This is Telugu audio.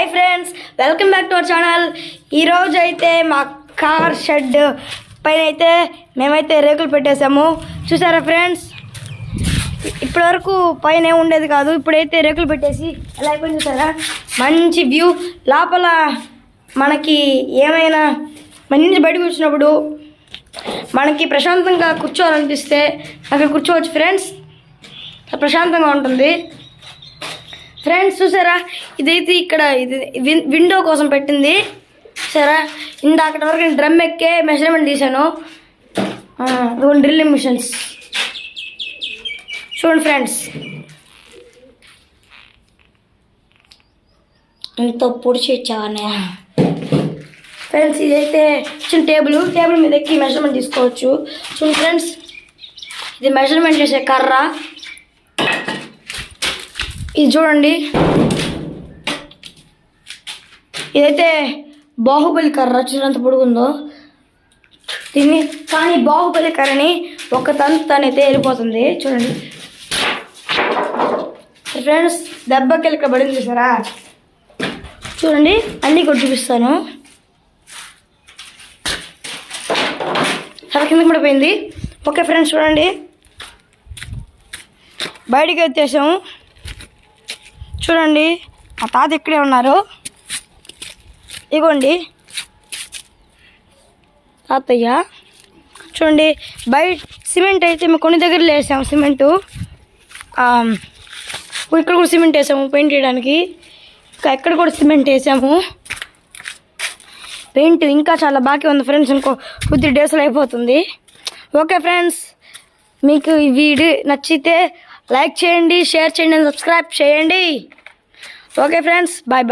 Hi friends, welcome back to our channel. ఈరోజు అయితే మా కార్ షెడ్ పైన అయితే మేమైతే రేకులు పెట్టేసాము. చూసారా ఫ్రెండ్స్, ఇప్పటివరకు పైన ఏమి ఉండేది కాదు, ఇప్పుడైతే రేకులు పెట్టేసి ఎలా అయిపోయింది చూసారా. మంచి వ్యూ. లోపల మనకి ఏమైనా మన నుంచి బయటకు వచ్చినప్పుడు మనకి ప్రశాంతంగా కూర్చోవాలనిపిస్తే అక్కడ కూర్చోవచ్చు ఫ్రెండ్స్, ప్రశాంతంగా ఉంటుంది. ఫ్రెండ్స్ చూసారా, ఇదైతే ఇక్కడ ఇది విండో కోసం పెట్టింది. సరే, ఇందాకటి వరకు నేను డ్రమ్ ఎక్కే మెజర్మెంట్ తీసాను. డ్రిల్లింగ్ మిషన్స్ చూడండి ఫ్రెండ్స్, ఎంతో పొడిచి ఇచ్చావనే. ఫ్రెండ్స్ ఇదైతే చిన్న టేబుల్ మీద ఎక్కి మెజర్మెంట్ తీసుకోవచ్చు. చూడండి ఫ్రెండ్స్, ఇది మెజర్మెంట్ చేసే కర్ర. ఇది చూడండి, ఇదైతే బాహుబలి కర్ర. చూడంత పొడుగుందో దీన్ని, కానీ బాహుబలి కర్రని ఒక తనైతే వెళ్ళిపోతుంది. చూడండి ఫ్రెండ్స్, దెబ్బకి ఇక్కడ పడింది చూసారా. చూడండి, అన్నీ కూడా చూపిస్తాను. చాలా కింద పడిపోయింది. ఓకే ఫ్రెండ్స్, చూడండి బయటికి వచ్చేసాము. చూడండి, మా తాత ఇక్కడే ఉన్నారు. ఇగోండి తాతయ్య. చూడండి, బయట సిమెంట్ అయితే మేము కొన్ని దగ్గరలో వేసాము. సిమెంటు ఇక్కడ కూడా సిమెంట్ వేసాము పెయింట్ వేయడానికి. ఇంకా ఎక్కడ కూడా సిమెంట్ వేసాము. పెయింట్ ఇంకా చాలా బాకీ ఉంది ఫ్రెండ్స్, ఇంకో 2-3 డేస్లో అయిపోతుంది. ఓకే ఫ్రెండ్స్, మీకు ఈ వీడియో నచ్చితే లైక్ చేయండి, షేర్ చేయండి, సబ్స్క్రైబ్ చేయండి. Okay friends, bye bye.